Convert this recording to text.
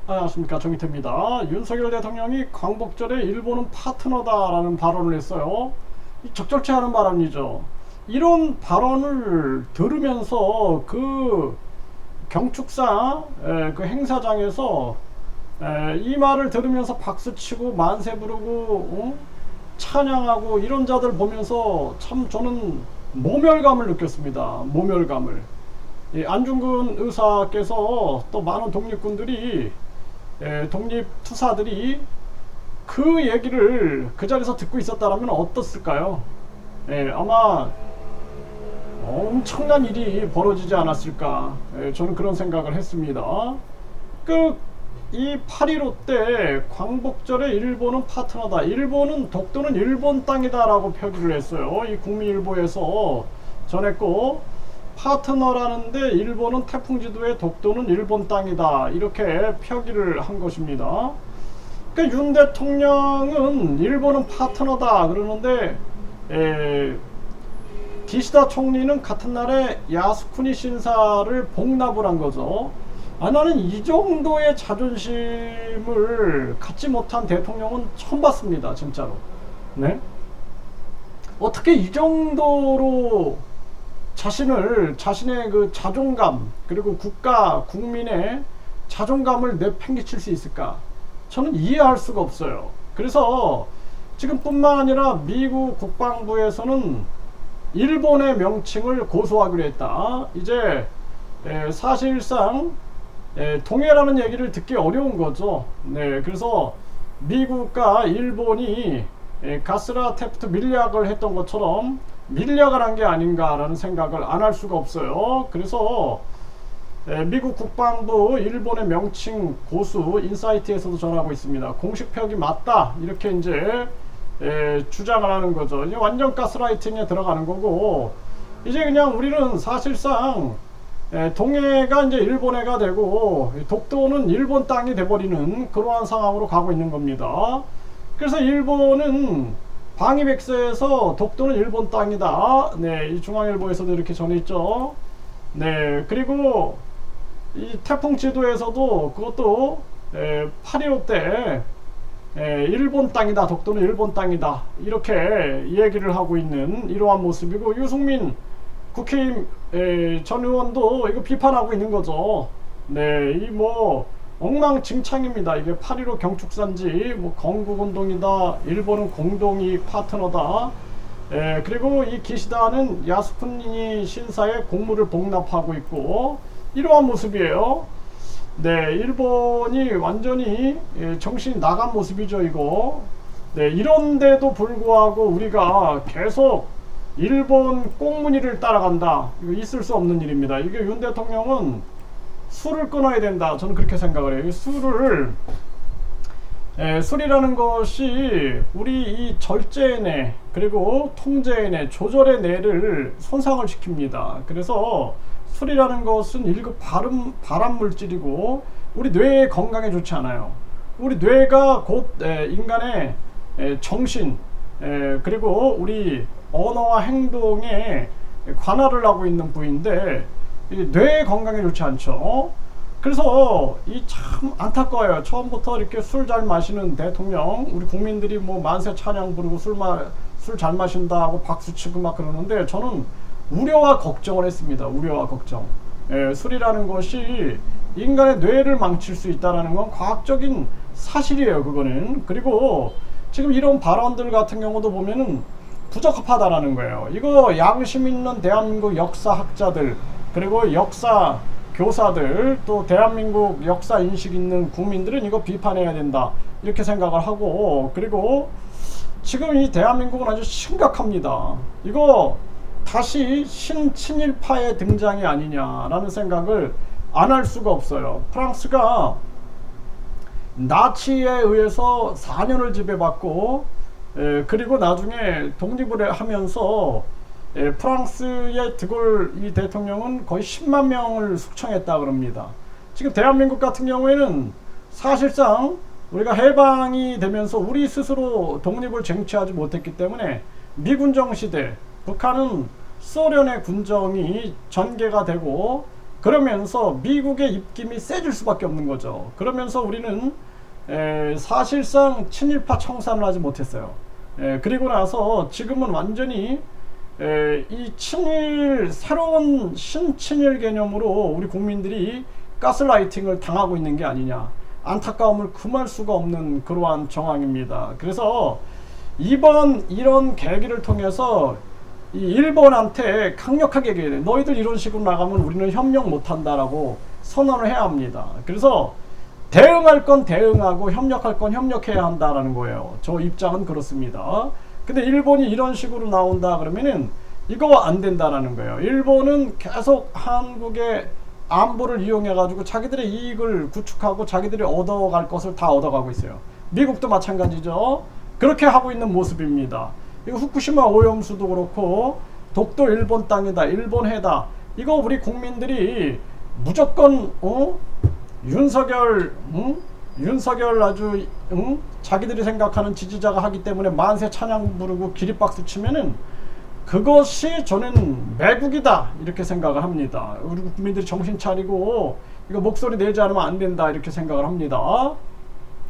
안녕하십니까, 정희태입니다. 윤석열 대통령이 광복절에 일본은 파트너다라는 발언을 했어요. 적절치 않은 발언이죠. 이런 발언을 들으면서 그 경축사 그 행사장에서 이 말을 들으면서 박수치고 만세 부르고 찬양하고 이런 자들 보면서 참 저는 모멸감을 느꼈습니다. 모멸감을. 안중근 의사께서 또 많은 독립군들이 독립투사들이 그 얘기를 그 자리에서 듣고 있었다면 어떻을까요? 아마 엄청난 일이 벌어지지 않았을까. 저는 그런 생각을 했습니다. 이 8.15 때 광복절에 일본은 파트너다. 일본은 독도는 일본 땅이다 라고 표기를 했어요. 이 국민일보에서 전했고, 파트너라는데 일본은 태풍지도에 독도는 일본 땅이다 이렇게 표기를 한 것입니다. 그러니까 윤 대통령은 일본은 파트너다 그러는데 기시다 총리는 같은 날에 야스쿠니 신사를 복납을 한 거죠. 나는 이 정도의 자존심을 갖지 못한 대통령은 처음 봤습니다. 진짜로. 네? 어떻게 이 정도로 자신의 그 자존감, 그리고 국민의 자존감을 내팽개칠 수 있을까? 저는 이해할 수가 없어요. 그래서 지금 뿐만 아니라 미국 국방부에서는 일본의 명칭을 고소하기로 했다. 이제 사실상 동해라는 얘기를 듣기 어려운 거죠. 네, 그래서 미국과 일본이 가스라 테프트 밀약을 했던 것처럼 밀약을 한 게 아닌가라는 생각을 안 할 수가 없어요. 그래서 미국 국방부 일본의 명칭 고수 인사이트에서도 전하고 있습니다. 공식 표기 맞다 이렇게 이제 주장을 하는 거죠. 이제 완전 가스라이팅에 들어가는 거고, 이제 그냥 우리는 사실상 동해가 이제 일본해가 되고 독도는 일본 땅이 돼버리는 그러한 상황으로 가고 있는 겁니다. 그래서 일본은 방위백서에서 독도는 일본 땅이다. 네, 이 중앙일보에서도 이렇게 전했죠. 네, 그리고 이 태풍 지도에서도 그것도 8.15 때 일본 땅이다. 독도는 일본 땅이다. 이렇게 얘기를 하고 있는 이러한 모습이고, 유승민 국회의원 전 의원도 이거 비판하고 있는 거죠. 네, 이 뭐 엉망진창입니다. 이게 8.15 경축산지, 뭐 건국운동이다, 일본은 공동이 파트너다, 그리고 이 기시다는 야스쿠니 신사의 공물을 복납하고 있고, 이러한 모습이에요. 네, 일본이 완전히 정신이 나간 모습이죠, 이거. 네, 이런데도 불구하고 우리가 계속 일본 꽁무니를 따라간다. 이거 있을 수 없는 일입니다. 이게 윤 대통령은 술을 끊어야 된다. 저는 그렇게 생각을 해요. 술이라는 것이 우리 이 절제의 뇌, 그리고 통제의 뇌, 조절의 뇌를 손상을 시킵니다. 그래서 술이라는 것은 1급 발암 물질이고 우리 뇌의 건강에 좋지 않아요. 우리 뇌가 곧 인간의 정신, 그리고 우리 언어와 행동에 관할을 하고 있는 부위인데 뇌 건강에 좋지 않죠. 그래서 이 참 안타까워요. 처음부터 이렇게 술 잘 마시는 대통령, 우리 국민들이 뭐 만세 찬양 부르고 술 잘 마신다 하고 박수치고 막 그러는데, 저는 우려와 걱정을 했습니다. 우려와 걱정. 술이라는 것이 인간의 뇌를 망칠 수 있다는 건 과학적인 사실이에요. 그거는. 그리고 지금 이런 발언들 같은 경우도 보면은 부적합하다라는 거예요. 이거 양심 있는 대한민국 역사학자들, 그리고 역사 교사들, 또 대한민국 역사 인식 있는 국민들은 이거 비판해야 된다 이렇게 생각을 하고, 그리고 지금 이 대한민국은 아주 심각합니다. 이거 다시 친일파의 등장이 아니냐라는 생각을 안 할 수가 없어요. 프랑스가 나치에 의해서 4년을 지배받고, 그리고 나중에 독립을 하면서 프랑스의 드골 이 대통령은 거의 10만 명을 숙청했다 그럽니다. 지금 대한민국 같은 경우에는 사실상 우리가 해방이 되면서 우리 스스로 독립을 쟁취하지 못했기 때문에 미군정 시대, 북한은 소련의 군정이 전개가 되고 그러면서 미국의 입김이 세질 수밖에 없는 거죠. 그러면서 우리는 사실상 친일파 청산을 하지 못했어요. 그리고 나서 지금은 완전히 이 친일, 새로운 신친일 개념으로 우리 국민들이 가스라이팅을 당하고 있는 게 아니냐, 안타까움을 금할 수가 없는 그러한 정황입니다. 그래서 이번 이런 계기를 통해서 이 일본한테 강력하게 얘기해야 돼. 너희들 이런 식으로 나가면 우리는 협력 못한다라고 선언을 해야 합니다. 그래서 대응할 건 대응하고 협력할 건 협력해야 한다라는 거예요. 저 입장은 그렇습니다. 근데 일본이 이런 식으로 나온다 그러면은 이거 안 된다라는 거예요. 일본은 계속 한국의 안보를 이용해 가지고 자기들의 이익을 구축하고 자기들이 얻어갈 것을 다 얻어가고 있어요. 미국도 마찬가지죠. 그렇게 하고 있는 모습입니다. 이거 후쿠시마 오염수도 그렇고 독도 일본 땅이다, 일본 해다, 이거 우리 국민들이 무조건 윤석열 아주 자기들이 생각하는 지지자가 하기 때문에 만세 찬양 부르고 기립박수 치면은 그것이 저는 매국이다 이렇게 생각을 합니다. 우리 국민들이 정신 차리고 이거 목소리 내지 않으면 안 된다 이렇게 생각을 합니다.